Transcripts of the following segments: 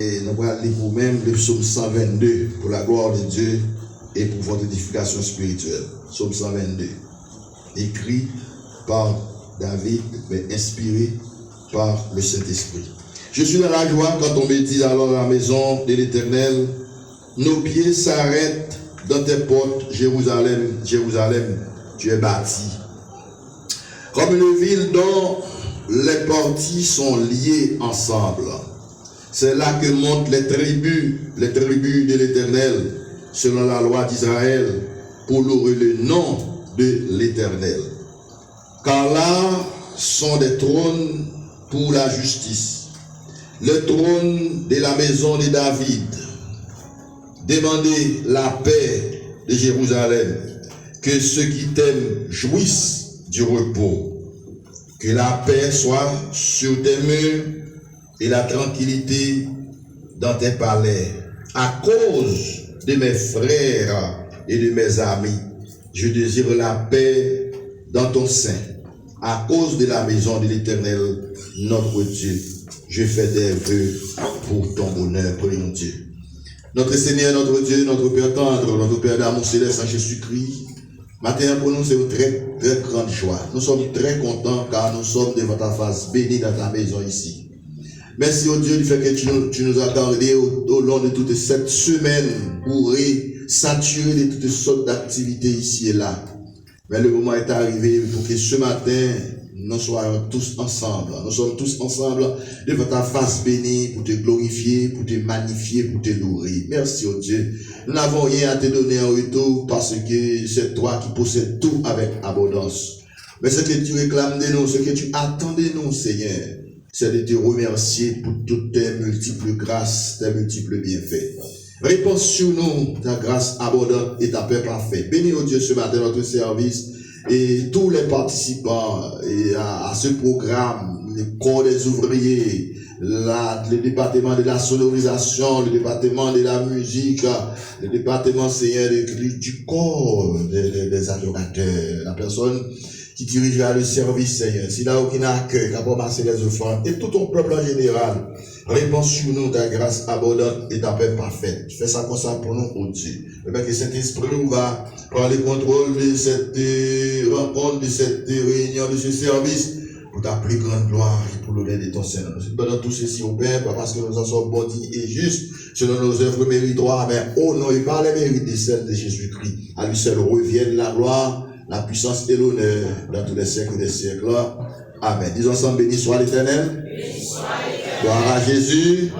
Et nous allons lire vous-même le psaume 122 pour la gloire de Dieu et pour votre édification spirituelle. Psaume 122, écrit par David, mais inspiré par le Saint-Esprit. Je suis dans la joie quand on me dit alors à la maison de l'Éternel, nos pieds s'arrêtent dans tes portes, Jérusalem, Jérusalem, tu es bâti. Comme une ville dont les parties sont liées ensemble. C'est là que montent les tribus de l'Éternel, selon la loi d'Israël, pour louer le nom de l'Éternel. Car là sont des trônes pour la justice, le trône de la maison de David. Demandez la paix de Jérusalem, que ceux qui t'aiment jouissent du repos. Que la paix soit sur tes murs et la tranquillité dans tes palais. À cause de mes frères et de mes amis, je désire la paix dans ton sein. À cause de la maison de l'Éternel, notre Dieu, je fais des vœux pour ton bonheur, prions Dieu. Notre Seigneur, notre Dieu, notre Père tendre, notre Père d'amour céleste en Jésus-Christ, matin pour nous c'est une très, très grande joie. Nous sommes très contents car nous sommes devant ta face bénie dans ta maison ici. Merci au Dieu du fait que tu nous as gardés au long de toute cette semaine pour saturer de toutes sortes d'activités ici et là. Mais le moment est arrivé pour que ce matin, nous soyons tous ensemble. Nous sommes tous ensemble devant ta face bénie pour te glorifier, pour te magnifier, pour te louer. Merci au Dieu. Nous n'avons rien à te donner en retour parce que c'est toi qui possèdes tout avec abondance. Mais ce que tu réclames de nous, ce que tu attends de nous, Seigneur, c'est de te remercier pour toutes tes multiples grâces, tes multiples bienfaits. Réponds sur nous ta grâce abondante et ta paix parfaite. Bénis, oh Dieu, ce matin notre service et tous les participants à ce programme, le corps des ouvriers, le département de la sonorisation, le département de la musique, le département, Seigneur, du corps des adorateurs, la personne qui dirigera le service, Seigneur. S'il n'a aucun accueil, qui a ramassé les offrandes, et tout ton peuple en général, réponds sur nous ta grâce abondante et ta paix parfaite. Fais ça comme ça pour nous, oh Dieu. Et bien que Saint-Esprit nous va prendre le contrôle de cette rencontre, de cette réunion, de ce service, pour ta plus grande gloire et pour l'honneur de ton Seigneur. Nous demandons tout ceci au Père, pas parce que nous en sommes bons et justes, selon nos œuvres méritoires, mais au nom et par les mérites de celles de Jésus-Christ. À lui seul revienne la gloire, la puissance et l'honneur dans tous les siècles des siècles. Amen. Disons ensemble, béni soit l'Éternel. Gloire à Jésus.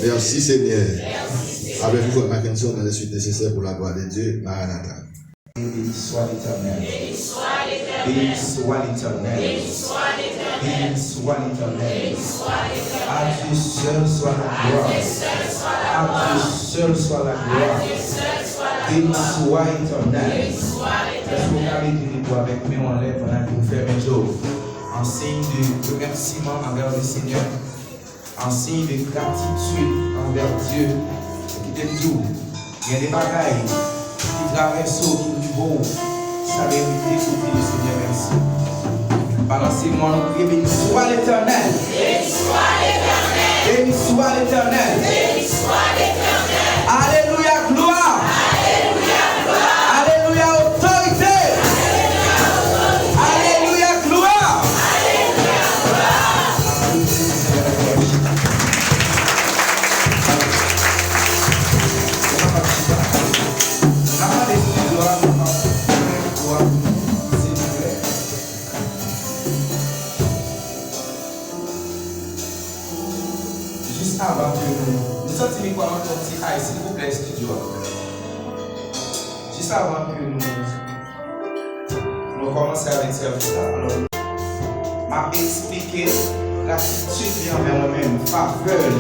Merci Seigneur. Avez-vous votre attention dans les suites nécessaires pour la gloire de Dieu? Maranatha. Béni soit l'Éternel. Béni soit l'Éternel. Béni soit l'Éternel. À Dieu seul soit la gloire. À Dieu seul soit la gloire. Béni soit l'Éternel. Est-ce que vous avez dit pour avec mes en l'air pendant que vous faites mes jours? En signe de remerciement envers le Seigneur, en signe de gratitude envers Dieu, qui t'aime tout. Il y a des bagailles qui traversent au niveau, ça mérite d'écouter le Seigneur, merci. Balancez-moi, nous béni soit l'Éternel. Béni soit l'Éternel. Béni soit l'Éternel. Béni soit l'Éternel. Alléluia, gloire. Alléluia, gloire. Alléluia, autorité. Avant que nous sentons quoi notre petit aïe, s'il vous plaît, studio. Juste avant que nous commençons avec ce service. Alors, m'a expliqué l'attitude envers moi-même, faveur.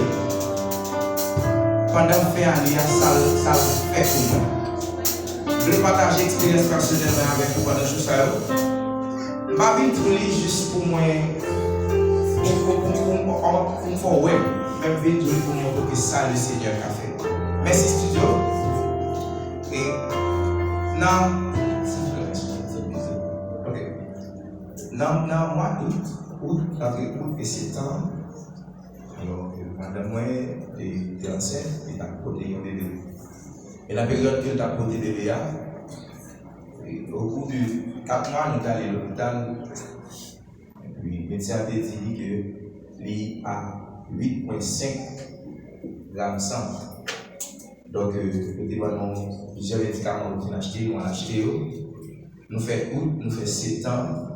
Pendant que fait un lien, ça fait pour moi. Je vais partager l'expérience personnelle avec vous pendant tout ça. Ma vie est juste pour moi, pour web. Même vite pour montrer que ça le Seigneur a fait. Merci studio. Et non, ok. Non, moi août et septembre. Alors madame moi était enceinte et a porté un bébé. Et la période que tu as porté bébé, au bout de 4 mois, nous sommes allés à l'hôpital. Et puis, le médecin a dit qu'il a 8,5 grammes de sang. Donc, nous avons plusieurs médicaments qu'on a achetés, on a acheté. Nous faisons août, nous faisons septembre.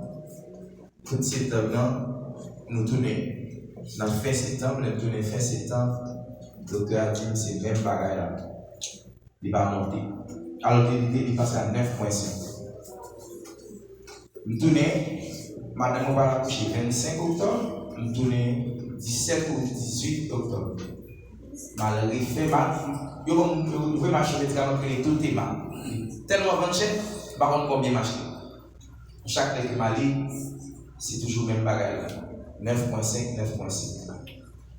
Tout septembre, nous tournons. Dans fin septembre, nous tournons fin septembre. Le docteur a dit que c'est même pareil là. Il va monter. Alors qu'il passe à 9,5. Nous tournons, madame va accoucher 25 octobre, nous tournons 17 ou 18 octobre. Malgré fait mal, vous pouvez marcher médicalement que tout est mal. Tellement vendu, par contre, combien marcher. Chaque lettre malade, c'est toujours le même bagage. 9,5, 9,5.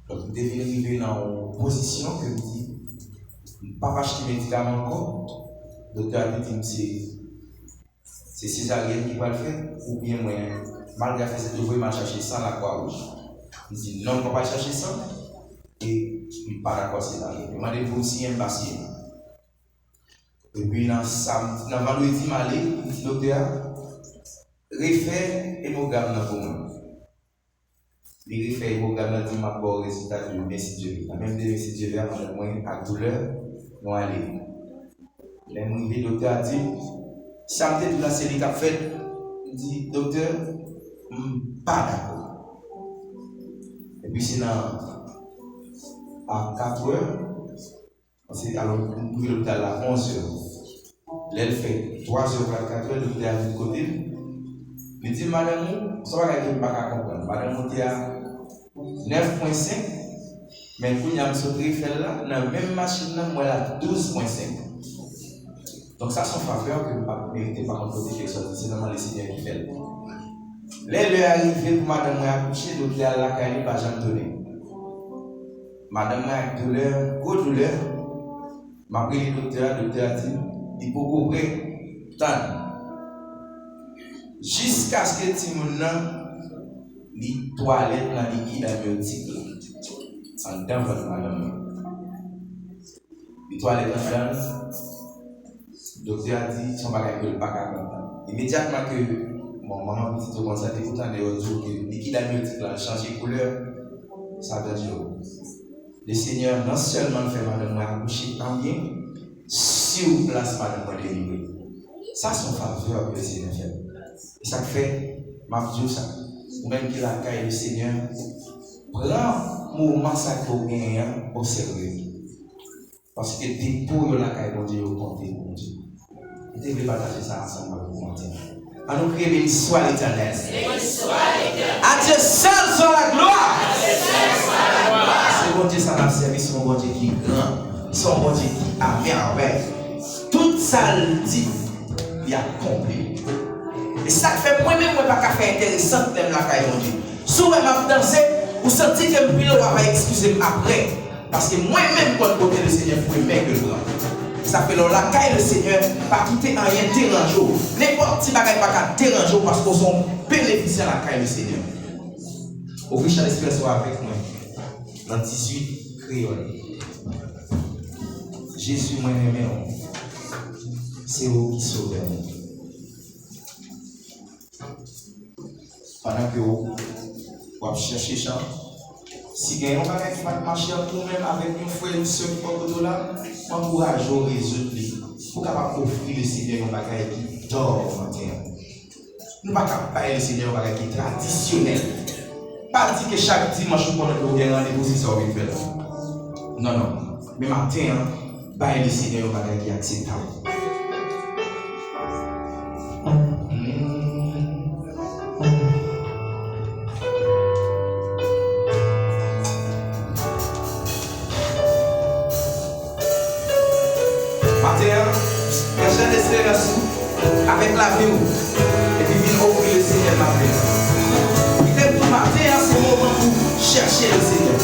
Donc, vous devez arriver dans une position que vous dites, pas acheter des médicaments encore. Le docteur a dit que c'est césarienne qui va le faire, ou bien moi, malgré que c'est de vous chercher sans la Croix-Rouge. Il dit non, on ne peut pas chercher ça. Et il n'est pas d'accord césarienne. Il m'a dit vous aussi un patient. Et puis dans vendredi, il dit docteur, refait hémogramme dans le moment. Il refait hémogramme dans le m'a pas résultat de merci Dieu. Même de merci Dieu, moi, à douleur, nous allons. Le docteur a dit, samedi, tout la série qu'a fait, il dit, docteur, pas d'accord. Et puis c'est à 4 heures, alors nous pouvons l'hôpital à 11 heures. Là, elle fait 3 heures à 4 heures, le docteur a dit de côté. Il dit, madame, ça va être pas comprendre. Madame, on est à 9,5, mais quand il y a un sauté fait là, dans la même machine, moi, là, 12,5. Donc, ça, c'est une faveur que nous ne méritons pas en côté quelque chose. C'est normalement le Seigneur qui fait. Là, il est arrivé pour madame a accouché, donc il a la caille, pas jamais donné. Madame a douleur, grosse douleur. M'a pris le docteur a dit, il faut couvrir, tant. Jusqu'à ce que Timon les toilettes dans le liquide amniotique en dedans votre madame. Les toilettes en dedans, le docteur a dit son bagage ne peut pas content. Immédiatement que mon maman petite commence à écouter en dehors que le liquide amniotique a changé de couleur, ça a changé. Le Seigneur non seulement fait madame accoucher tant bien, sur place madame délivrer. Ça c'est une faveur que le Seigneur fait. Et ça fait, ma Dieu, ça, ou même que la caille du Seigneur, prend le moment ça qu'on gagne au sérieux. Parce que des pour la caille de Dieu, au compter, mon Dieu. Vous devez partager ça ensemble avec vous, à nous crier béni soit l'Éternel. À Dieu seul soit la gloire. C'est bon Dieu, ça n'a servi, c'est mon Dieu qui est grand, c'est mon Dieu qui a merveille. Tout ça le dit, il a accompli. Et ça fait moi-même, je ne peux pas faire intéressant même la caille mon Dieu. Si vous m'avez dansé, vous sentez que le pilote va excuser après. Parce que moi-même, quand côté le Seigneur, vous pouvez mettre le grand. Ça fait la caille le Seigneur, pas quitter rien dérangeant. N'importe qui ne va pas déranger parce qu'on sont bénéficiaires de la caille le Seigneur. Au Richard Express soit avec moi. Dans 18 créoles. Jésus, moi-même, c'est vous qui sauvez. Pendant que vous cherchez ça, si vous avez un bagage qui va marcher pour même avec une frère et une soeur qui portent là, encouragez à résoudre pour capable offrir le Seigneur un bagage qui dort au matin. Nous ne pouvons pas payer le Seigneur un bagage qui est traditionnel. Pas dire que chaque dimanche nous prenons un rendez-vous si ça va faire. Non, non. Mais matin, payer le Seigneur un bagage qui est acceptable. Avec la vie, et puis il offrir le Seigneur ma vie. Il est tout matin, c'est le moment pour chercher le Seigneur.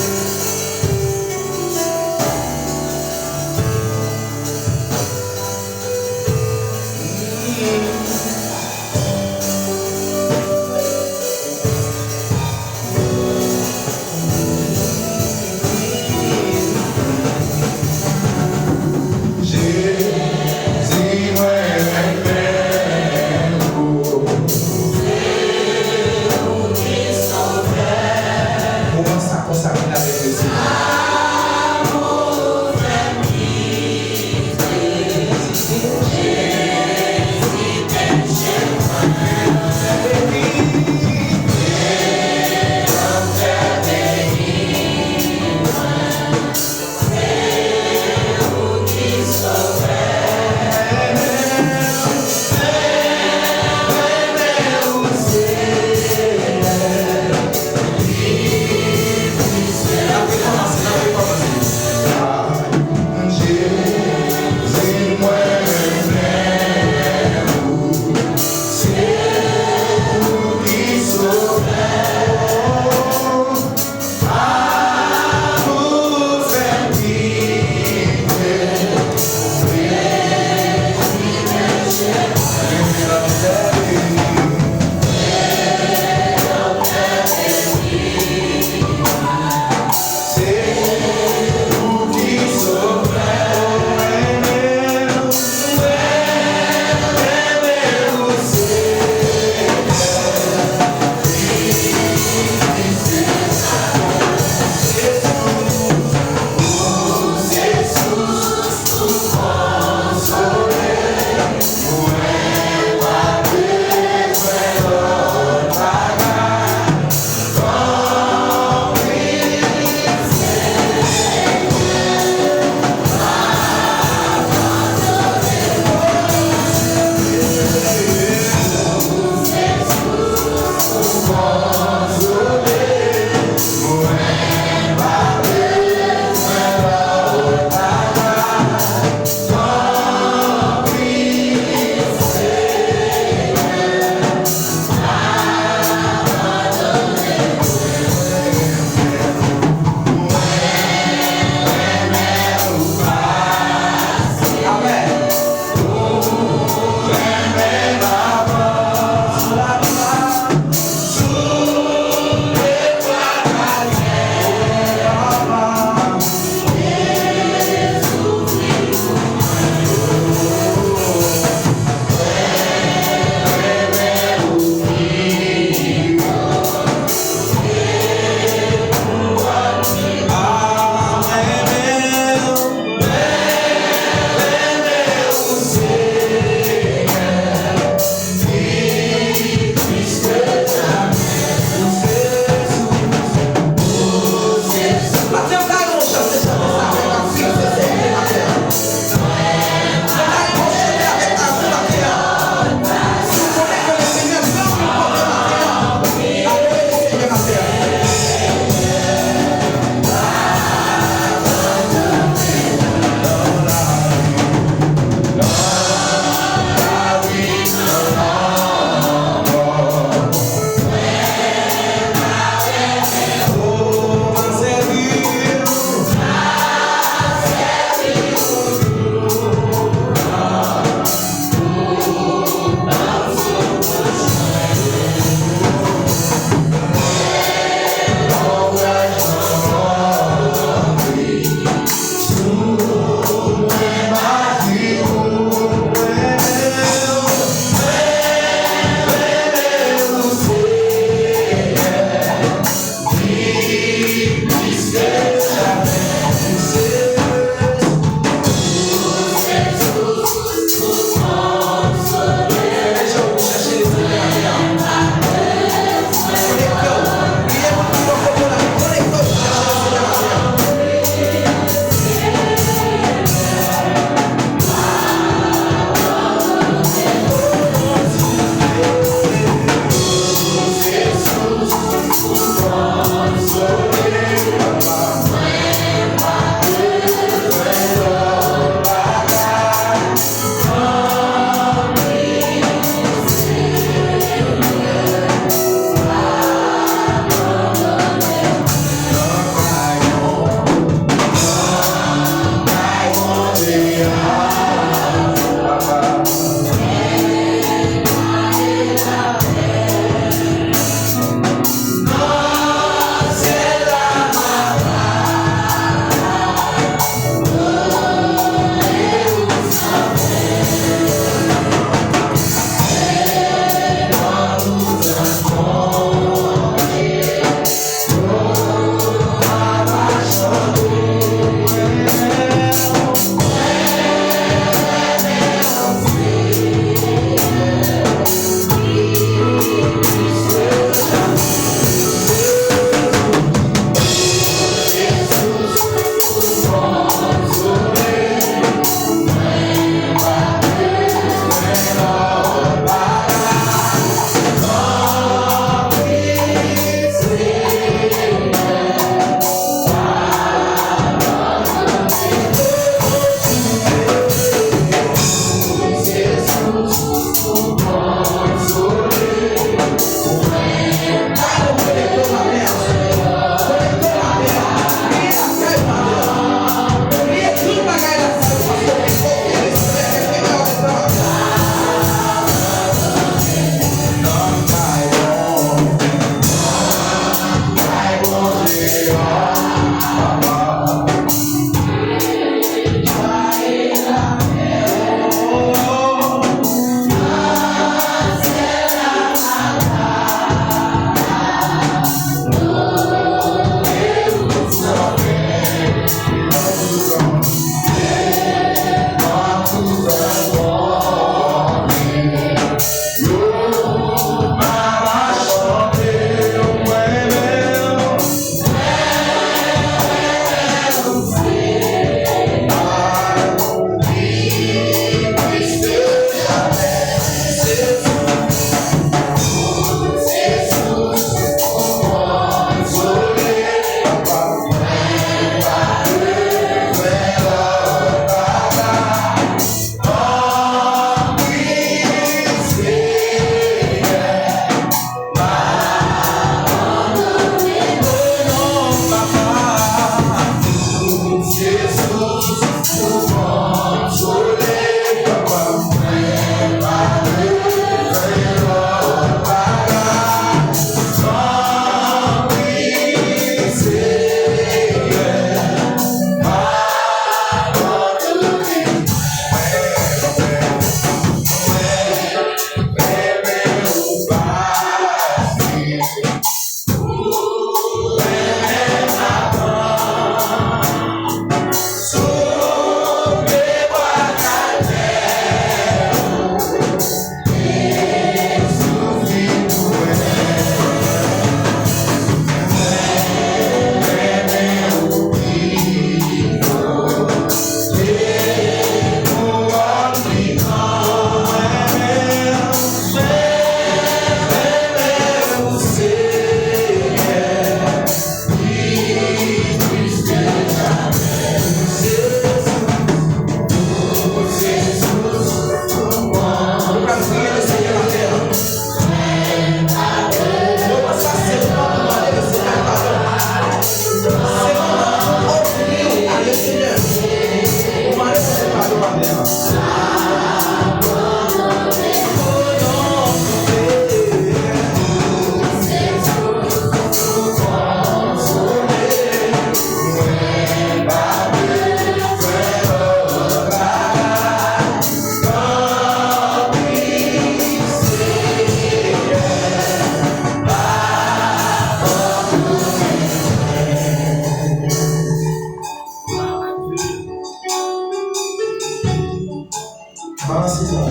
Balancez ton.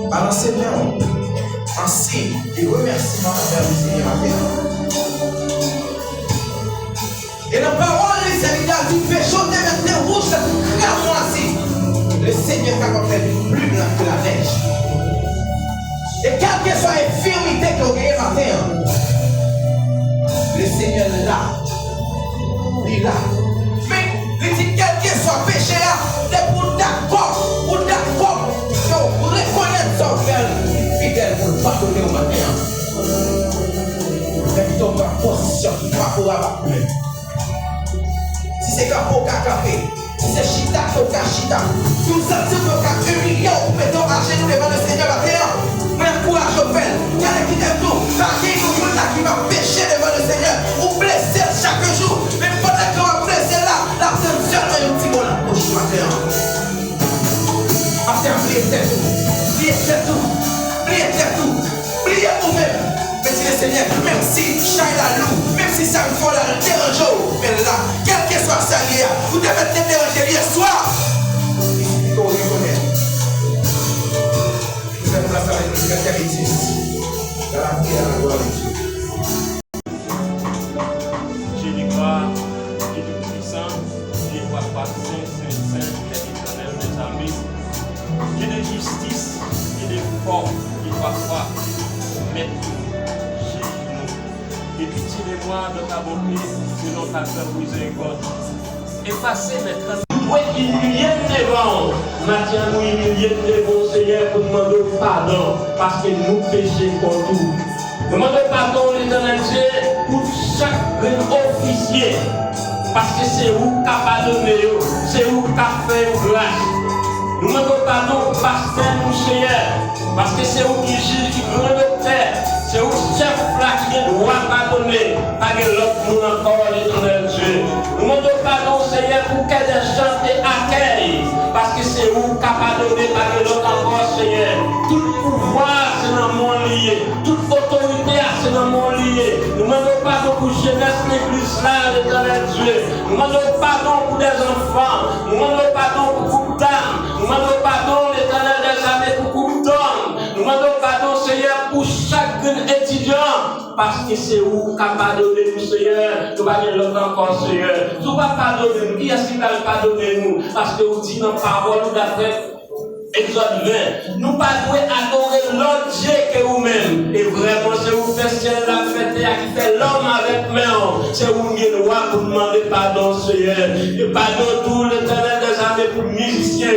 Balancez bien. En signe de remerciement envers le Seigneur matin. Et la parole des Seigneurs dit péchons de maintenant rouge, crame-moi ainsi. Le Seigneur t'a fait plus blanc que la neige. Et quelle que soit l'infirmité que vous avez matin, le Seigneur est là. Il est là. Mais il dit quel que soit péché là, c'est pour d'accord, pour reconnaître son frère fidèle pour le pardonner au matin. Et puis ton position qui va pour abattre. Si c'est capot qu'à café, si c'est chita chita, tout ça c'est pour qu'à humilier ou mettons à genoux devant le Seigneur matin. Mais courage au fait, il y a qui t'aime tout, parce qu'il y a qui va pécher devant le Seigneur, ou blesser chaque jour. Mais pendant qu'on va blesser là, la personne seulement un petit mot là, au matin. Matin, pliez tout, pliez vous-même. Mais si le Seigneur, même si Chai la loue, même si ça me fait la dérange, mais là, quel que soit ça lié, vous devez te déranger hier soir. Il suffit qu'on reconnaisse. Nous allons placer avec nous quelqu'un qui existe. Dans la prière, la gloire de Dieu. Dieu de gloire, Dieu de puissance, Dieu de papa saint, éternel des amis, Dieu de justice, Dieu de force, Dieu de papa, maître, juge-nous, et pitié-moi de ta bonté, selon ta miséricorde. Effacez mes traces. Oui, humilier devant, maintenant nous humilier devant Seigneur pour demander pardon, parce que nous péchons pour tout. Demandez pardon l'Éternel Dieu pour chaque officier, parce que c'est vous qui a pardonné, c'est vous qui a fait grâce. Nous demandons pardon parce que nous Seigneur, parce que c'est vous qui juge, qui grand docteur, c'est vous chef là qui doit pardonner, pas que l'autre nous encore l'Éternel Dieu. Nous demandons pardon Seigneur pour qu'elle ait chanté accueil, parce que c'est vous qui a pardonné, pas que l'autre encore Seigneur. Tout pouvoir c'est dans mon lié, toute autorité c'est dans mon lié. Nous demandons pardon pour jeunesse l'église là, l'Éternel Dieu. Nous demandons pardon pour des enfants, nous demandons pardon pour coups d'âme, nous demandons pardon l'Éternel des armées pour coups d'hommes, nous demandons pardon Seigneur pour chaque étudiant, parce que c'est vous qui a pardonné nous Seigneur. Nous allons l'autre encore Seigneur. Nous ne pas pardonner nous. Qui est-ce qui va pardonner nous? Parce que vous dites dans la parole d'après Exode 20, nous ne pas adorer l'autre Dieu que vous-même. Et vraiment, c'est vous qui faites la fête et qui fait l'homme avec main. C'est vous qui êtes roi pour demander pardon, Seigneur. Et pardon tout l'Éternel des armées pour musiciens,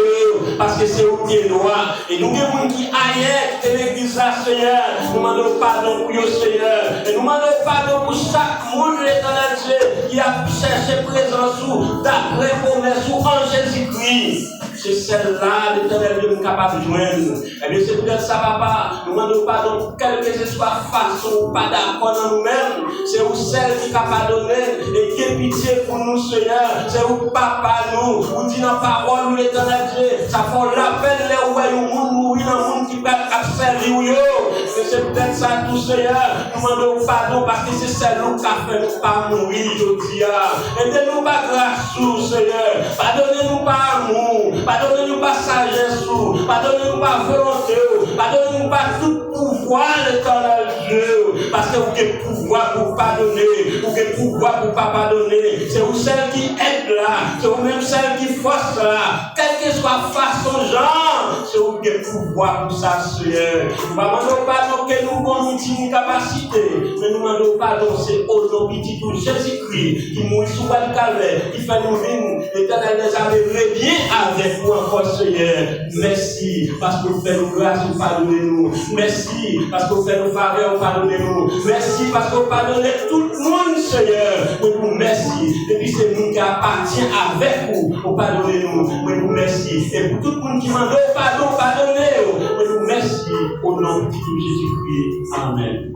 parce que c'est vous qui êtes roi. Et nous, les gens qui aillent, qui l'église là, Seigneur, nous demandons pardon pour vous, Seigneur. Et nous demandons pardon pour chaque monde, l'Éternel Dieu, qui a cherché présence d'après promesse en Jésus-Christ. C'est celle-là, l'Éternel Dieu nous capable de joindre. Et bien, c'est peut-être ça, papa. Nous demandons pardon, quelle que ce soit façon ou pas d'accord dans nous-mêmes. C'est vous celle qui a pardonné et qui est pitié pour nous, Seigneur. C'est vous, papa, nous. Vous dites dans la parole, nous, l'Éternel Dieu. Ça fait l'appel, les ouïes, le monde mourir dans le monde qui peut servir. Et c'est peut-être ça, tout, Seigneur. Nous demandons pardon parce que c'est celle qui a fait nous pas mourir, je dis. Aidez-nous par grâce, Seigneur. Pardonnez-nous par amour. Pardonnez-nous pas sagesse, pardonnez-nous pas volonté, pardonnez-nous pas tout pouvoir, l'Éternel Dieu, parce que vous avez pouvoir pour pardonner, vous avez pouvoir pour pas pardonner. C'est vous celle qui aide là, c'est vous même celle qui force là, quelle que soit façon genre, c'est vous qui avez pouvoir pour ça, Seigneur. Nous ne demandons pas que nous avons une capacité, mais nous demandons pardon, c'est au nom de Jésus-Christ qui mourit sous le calvaire, qui fait nous vivre, l'Éternel des armées revient avec nous encore, Seigneur. Merci parce que vous faites nous grâce, vous pardonnez-nous. Merci parce que vous faites nous faveur, vous pardonnez-nous. Merci parce que vous pardonnez tout le monde, Seigneur. Mais vous merci. Et puis c'est nous qui appartient avec vous, vous pardonnez-nous. Mais vous merci. Et pour tout le monde qui m'a donné pardon, pardonnez-nous. Mais vous merci au nom de Jésus-Christ. Amen.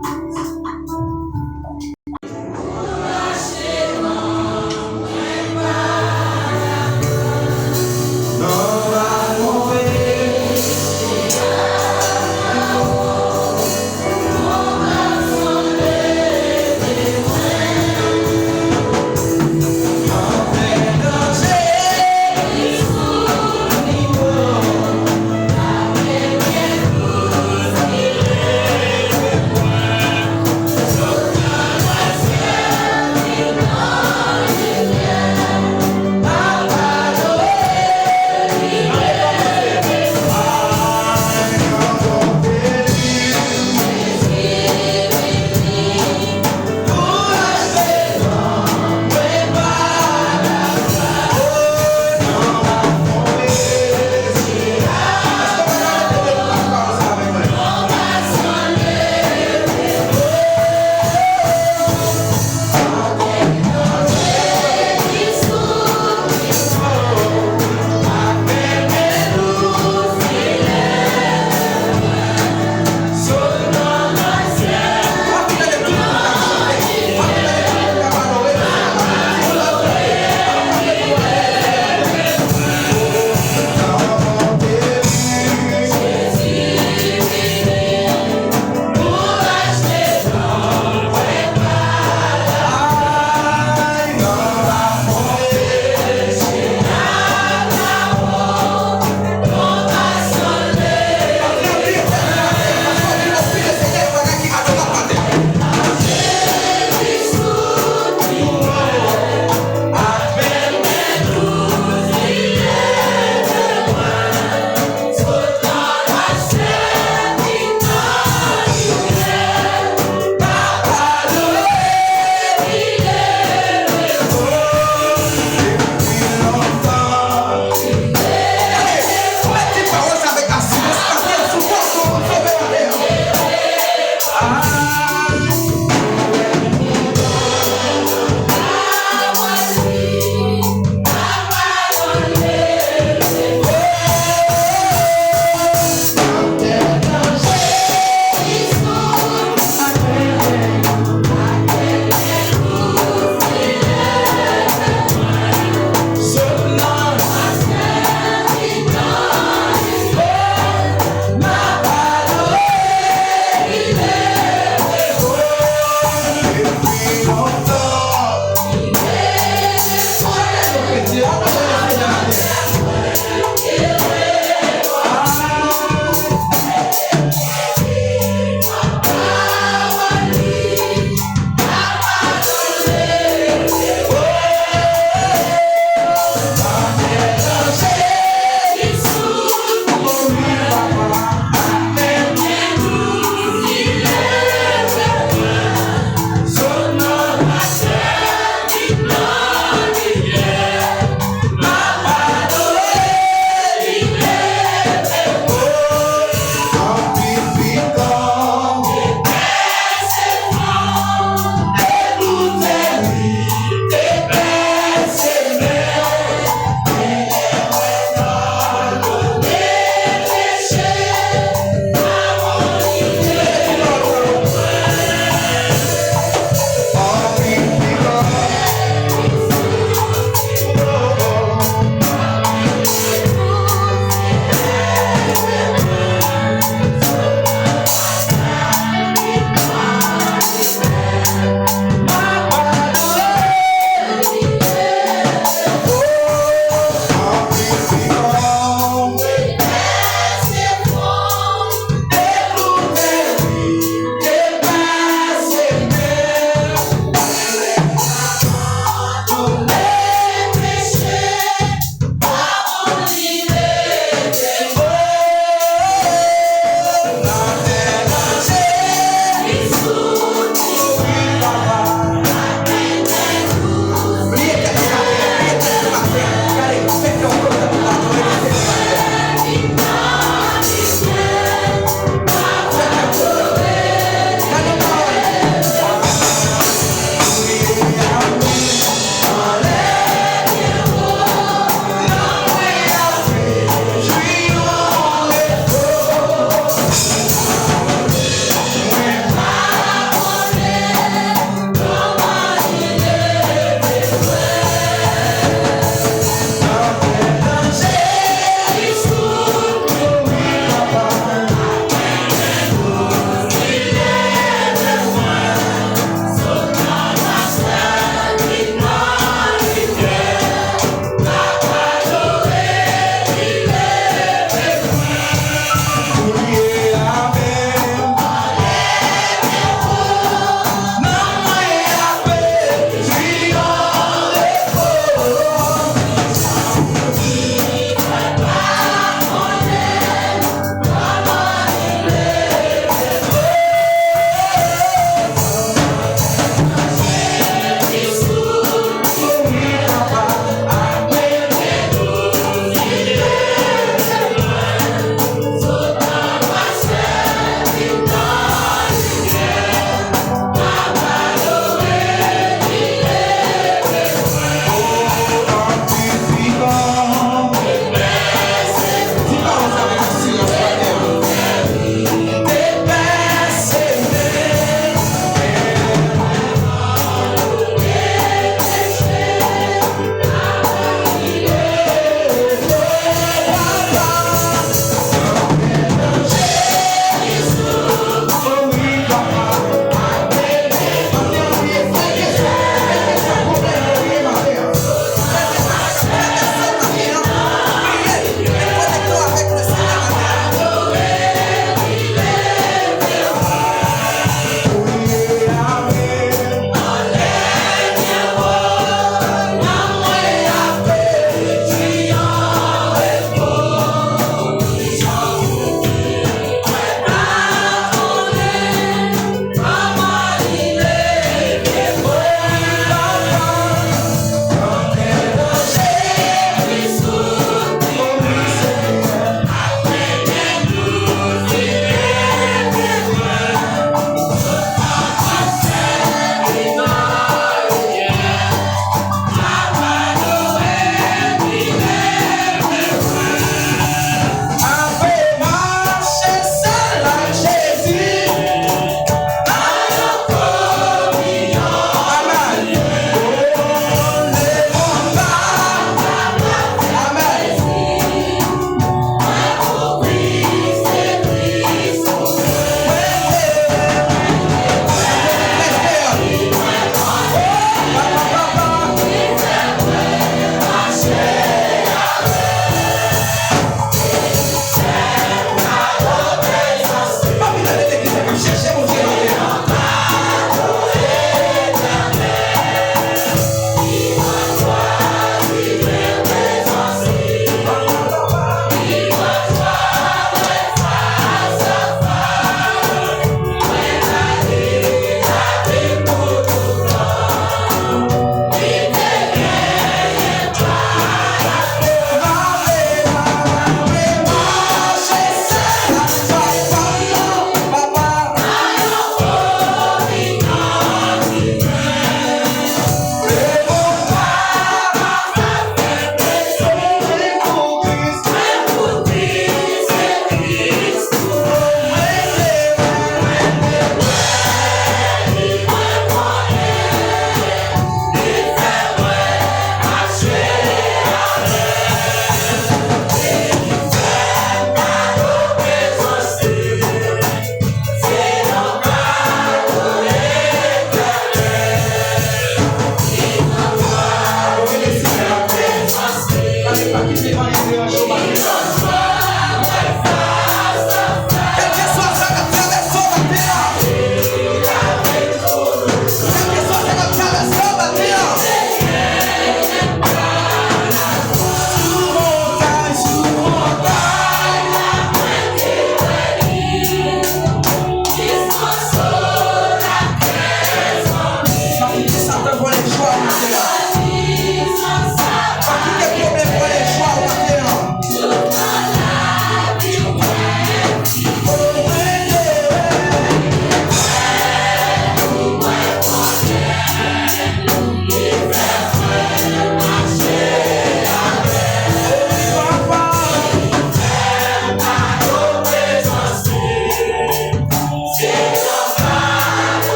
Oh,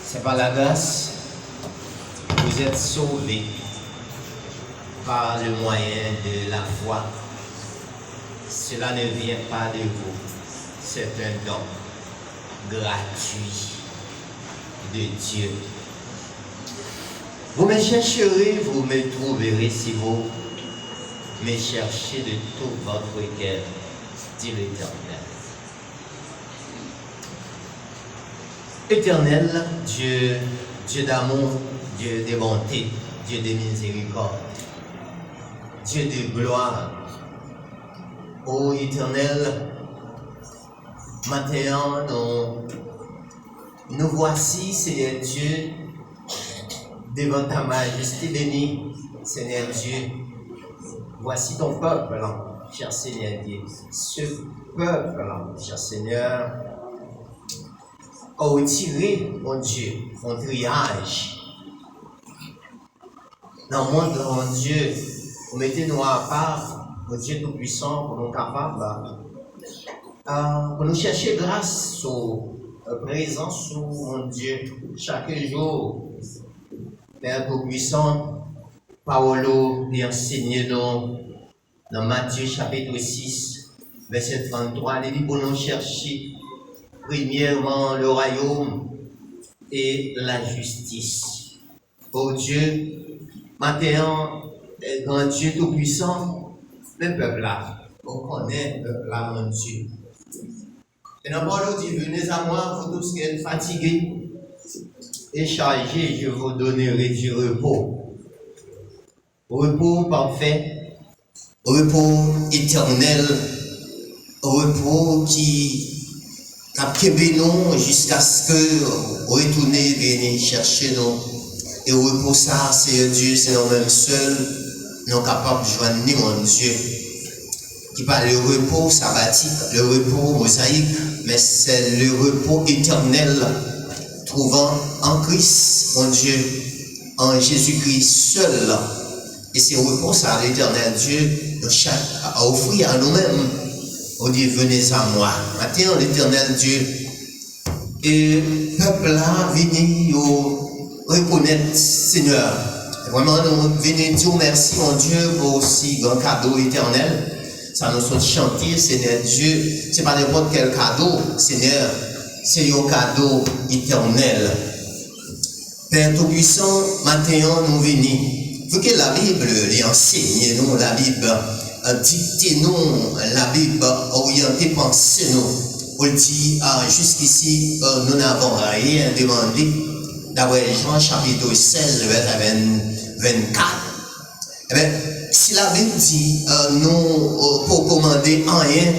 C'est par la grâce, vous êtes sauvés par le moyen de la foi. Cela ne vient pas de vous, c'est un don gratuit de Dieu. Vous me chercherez, vous me trouverez si vous me cherchez de tout votre cœur, dit l'Éternel. Éternel, Dieu d'amour, Dieu de bonté, Dieu de miséricorde, Dieu de gloire. Ô Éternel, maintenant nous voici, Seigneur Dieu, devant ta majesté bénie, Seigneur Dieu. Voici ton peuple, cher Seigneur Dieu. Ce peuple, cher Seigneur, a retiré, mon Dieu, mon triage. Dans le monde, mon Dieu, vous mettez-nous à part, mon Dieu Tout-Puissant, pour nous capables, pour nous chercher grâce au présence, mon Dieu, chaque jour. Père Tout-Puissant, Paolo lui enseigne nous dans Matthieu chapitre 6, verset 33, il dit pour nous chercher premièrement le royaume et la justice. Oh Dieu, maintenant, grand Dieu Tout-Puissant, le peuple là, on connaît le peuple là, mon Dieu. Et dans Paolo dit, venez à moi, vous tous qui êtes fatigués et chargés, je vous donnerai du repos. Repos parfait, repos éternel, repos qui captive nous jusqu'à ce que retourner venir chercher nous. Et repos ça, c'est Dieu, c'est nous-mêmes seuls, nous capables de joindre mon Dieu. Qui parle le repos sabbatique, le repos mosaïque, mais c'est le repos éternel, trouvant en Christ, mon Dieu, en Jésus-Christ seul. Et c'est repos ça, l'éternel Dieu, à offrir à nous-mêmes. On dit, venez à moi. Maintenant, l'éternel Dieu, et le peuple là, venez reconnaître, Seigneur. Vraiment, nous venons dire merci, mon Dieu, pour aussi grand cadeau éternel. Ça nous fait chanter, Seigneur Dieu. Ce n'est pas n'importe quel cadeau, Seigneur. C'est un cadeau éternel. Père Tout-Puissant, maintenant, nous venons. Faut que la Bible enseigne nous, la Bible dicte nous, la Bible oriente pensée nous. On dit, jusqu'ici, nous n'avons rien demandé. D'après Jean chapitre 16, verset 24. Eh bien, si la Bible dit, nous, pour commander rien,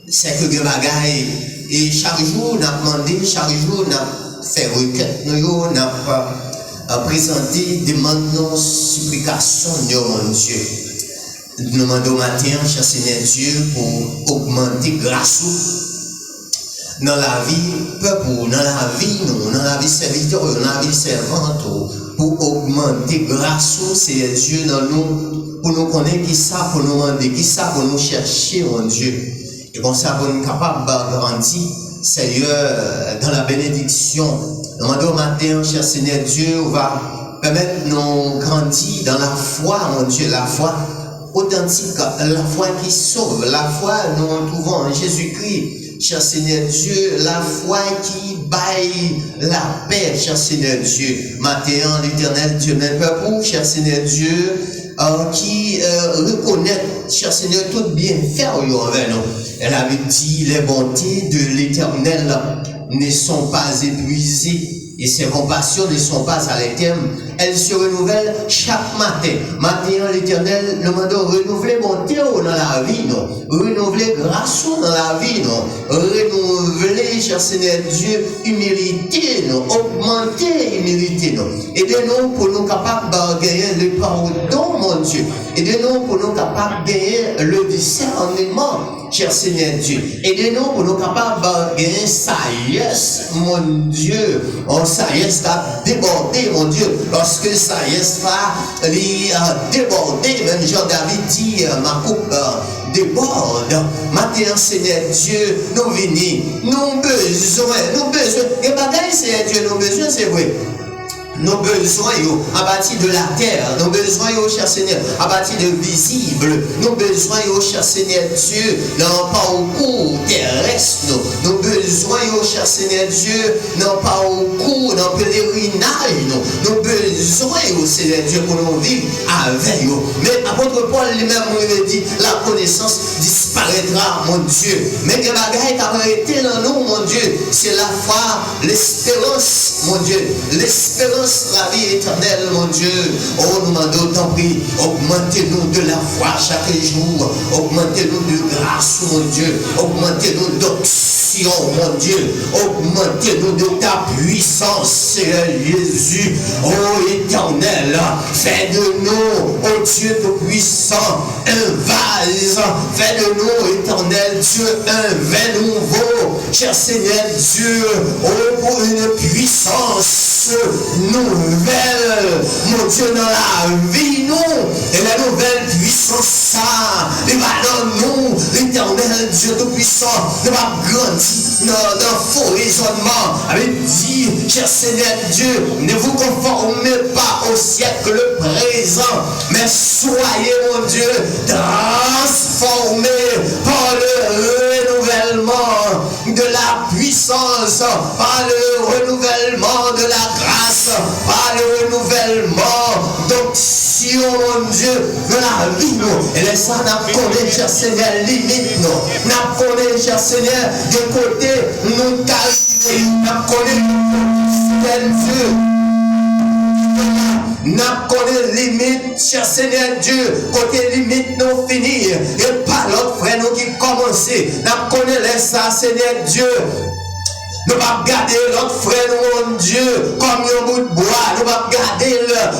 c'est que des bagailles. Et chaque jour, nous avons demandé, chaque jour, nous avons fait requête, nous avons présenté des demandes, supplications, mon Dieu. Nous demandons au matin, cher Seigneur Dieu, pour augmenter grâce dans la vie, peuple, dans la vie, nous, dans la vie serviteur, dans la vie servante, pour augmenter grâce, Seigneur Dieu, dans nous, pour nous connaître qui ça, pour nous demander qui ça, pour nous chercher, mon Dieu. Et comme ça, pour nous capables de grandir, Seigneur, dans la bénédiction. Nous demandons au matin, cher Seigneur Dieu, on va permettre nous grandir dans la foi, mon Dieu, la foi authentique, la foi qui sauve, la foi nous retrouvons en Jésus-Christ, cher Seigneur Dieu, la foi qui baille la paix, cher Seigneur Dieu. Maintenant, l'éternel Dieu, même peuple, cher Seigneur Dieu, qui reconnaît, cher Seigneur, tout bien faire envers nous. Elle avait dit, les bontés de l'éternel ne sont pas épuisées. Et ses compassions ne sont pas à l'éternel. Elles se renouvellent chaque matin. Maintenant, l'éternel nous demande de renouveler bonté dans la vie, non? Renouveler grâce dans la vie, non? Renouveler, cher Seigneur Dieu, humilité, non? Augmenter humilité, non? Aidez-nous pour nous capables de gagner le pardon, mon Dieu. Aidez-nous pour nous capables de gagner le discernement, cher Seigneur Dieu. Aidez-nous pour nous capables de gagner sagesse, mon Dieu. En sagesse a débordé, mon Dieu. Lorsque sagesse va déborder, même Jean-David dit, ma coupe déborde. Maintenant, Seigneur Dieu, nous venons, nous besoin. Et bagaille, Seigneur Dieu, nous besoin, c'est vrai. nos besoins à partir de la terre, nos besoins, cher Seigneur, à partir de visible, nos besoins, cher Seigneur Dieu, non pas au cours terrestre, nos besoins, cher Seigneur Dieu, non pas au cours d'un pèlerinage, nos besoins, Seigneur Dieu, pour nous vivre avec eux. Mais apôtre Paul lui-même nous dit, la connaissance disparaîtra, mon Dieu. Mais que bagaille qui a été dans nous, mon Dieu, c'est la foi, l'espérance, mon Dieu, l'espérance, la vie éternelle, mon Dieu. Oh, nous demandons, tant pis, augmentez-nous de la foi chaque jour, augmentez-nous de grâce, mon Dieu, augmentez-nous d'onction, mon Dieu, augmentez-nous de ta puissance, Seigneur Jésus. Oh, éternel, fais de nous, oh Dieu tout-puissant, un vase, fais de nous, éternel Dieu, un vin nouveau, cher Seigneur Dieu, oh, pour une puissance nouvelle, mon Dieu, dans la vie, nous, et la nouvelle puissance, ça, et va dans nous, l'éternel Dieu tout-puissant, ne va grandir dans faux raisonnement, avec dit, cher Seigneur Dieu, ne vous conformez pas au siècle présent, mais soyez, mon Dieu, transformés par le renouvellement de la puissance, par le renouvellement de la grâce, par le renouvellement d'onction, mon Dieu, de la vie, nous. Et laisse ça, nous connaissons, cher Seigneur, limite, nous. Nous connaissons, cher Seigneur, de côté, nous calmer, nous connaissons, Seigneur Dieu. Nous connaissons limite, cher Seigneur Dieu, côté limite nous finir, et pas l'autre frère nous qui commencer. Nous connaissons ça, Seigneur Dieu. Nous ne pouvons pas garder notre frère, mon Dieu, comme un bout de bois. Nous ne pouvons pas garder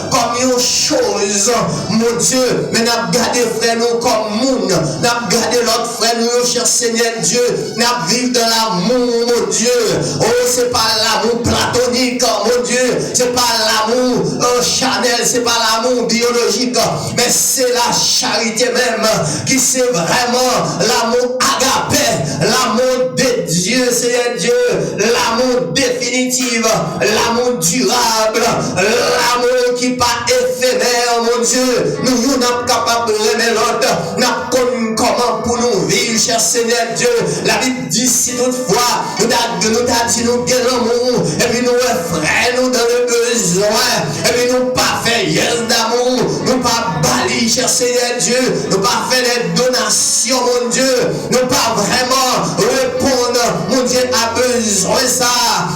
comme une chose, mon Dieu. Mais nous avons gardé frère nous comme monde. Nous avons gardé notre frère nous, cher Seigneur Dieu. Nous avons vécu dans l'amour, mon Dieu. Oh, ce n'est pas l'amour platonique, mon Dieu. Ce n'est pas l'amour charnel, ce n'est pas l'amour biologique. Mais c'est la charité même qui c'est vraiment l'amour agapé, l'amour de Dieu, Seigneur Dieu. L'amour définitif, l'amour durable, l'amour qui n'est pas éphémère, mon Dieu. Nous sommes capables de aimer l'autre. Nous connaissons comment pour nous vivre, cher Seigneur Dieu. La Bible dit si toutefois, nous avons dit nous avons l'amour, et puis nous frères, nous dans le besoin, et puis nous pas faire d'amour, nous pas bali, cher Seigneur Dieu, nous pas faire des donations, mon Dieu, nous pas vraiment répondre, mon Dieu, à besoin ça,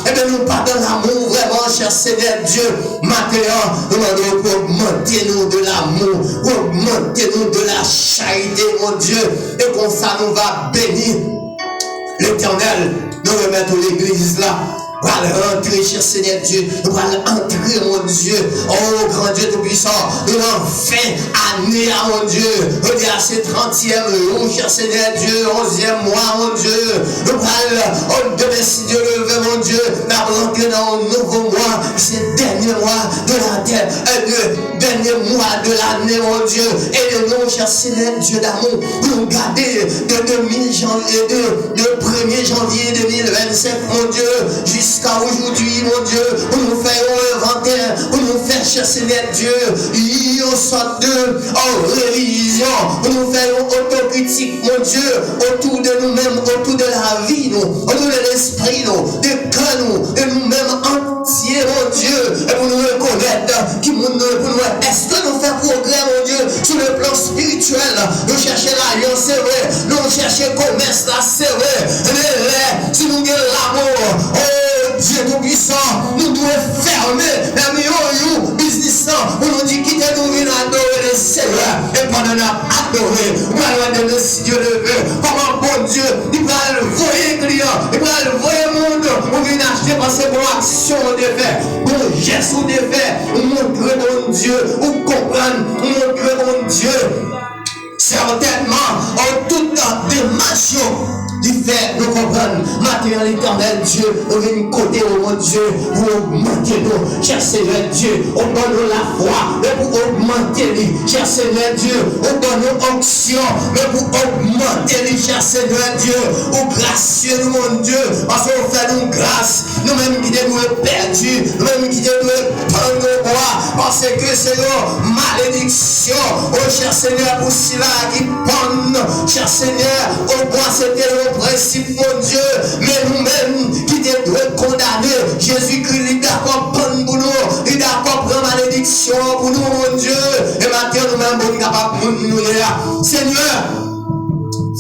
et bien nous pas dans l'amour vraiment, cher Seigneur Dieu. Maintenant, nous demandons pour augmenter nous de l'amour, pour augmenter nous de la charité, mon Dieu, et comme ça nous va bénir l'Éternel. Nous remettons l'église là. Nous allons entrer, cher Seigneur Dieu. Nous allons entrer, mon Dieu. Oh, grand Dieu tout-puissant. Nous allons fin année, mon Dieu. Regarde ces 30e jour, cher Seigneur Dieu. 11e mois, mon Dieu. Nous allons, demain, si Dieu le veut, mon Dieu. Nous allons entrer dans un nouveau mois. C'est le dernier mois de la terre. Le dernier mois de l'année, mon Dieu. Et de nous, cher Seigneur Dieu d'amour. Nous garder de 2000 janvier, de 1er janvier 2025, mon Dieu. Jusqu'à aujourd'hui, mon Dieu, pour nous faire un inventaire, pour nous faire, cher Seigneur Dieu, il y a une sorte de révision, pour nous faire une autocritique, mon Dieu, autour de nous-mêmes, autour de la vie, nous, autour de l'esprit, nous, de cœur, nous, de nous-mêmes entiers, mon Dieu, et pour nous reconnaître, qui pour nous, est-ce que nous faisons progrès, mon Dieu, sur le plan spirituel, nous cherchons l'alliance, c'est vrai, nous cherchons le commerce, là, c'est vrai, mais si nous avons l'amour, Dieu tout-puissant, nous devons fermer les business pour nous dire quitter nous venir adorer le Seigneur. Et pendant nous adorer, nous allons donner si Dieu le veut. Comment bon Dieu, il va le voyer client, il va le voyer monde pour venir acheter parce que bon action on défait, bon geste on défait, on montre bon Dieu, on comprend, on montre bon Dieu. Certainement, en toute démarche, il fait nous comprenons. Matin, l'éternel Dieu, nous venons côté, oh mon Dieu, pour augmenter nous, cher Seigneur Dieu, au bon nous la foi, mais pour augmenter nous, cher Seigneur Dieu, au bon nous onction, mais pour augmenter nous, cher Seigneur Dieu, au gracieux nous, mon Dieu, parce qu'on fait nous grâce, nous-mêmes qui nous perdus, nous-mêmes qui nous prendre nos bois, parce que c'est une malédiction, oh cher Seigneur, pour cela qui prennent, cher Seigneur, au bois c'était le principe, mon Dieu, mais nous-mêmes qui devons condamner, Jésus-Christ, il est d'accord prendre pour nous, il est d'accord prendre malédiction pour nous, mon Dieu, et maintenant nous-mêmes, nous sommes capables de nous dire, Seigneur,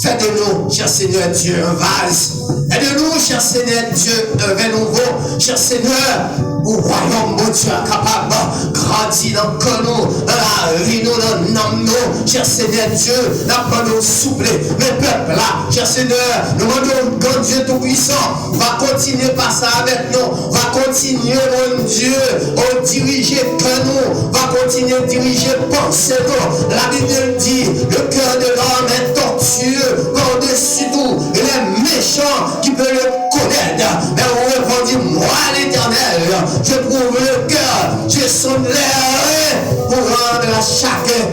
fais de nous, cher Seigneur Dieu, un vase. Et de nous, cher Seigneur Dieu, un vin nouveau, cher Seigneur, au royaume, mon Dieu, capable de grandir dans nous, dans la vie, nous, dans l'âme, nous, cher Seigneur Dieu, dans nous souple, mes peuples là, cher Seigneur, nous demandons, grand Dieu Tout-Puissant, va continuer par ça avec nous, va continuer, mon Dieu, à diriger que nous, va continuer à diriger pensée nous. La Bible dit, le cœur de l'homme est tortueux, par-dessus tout, il est méchant, qui peut le connaître, mais on répondit, moi l'Éternel, je prouve le cœur, je sonde l'air pour rendre à chacun.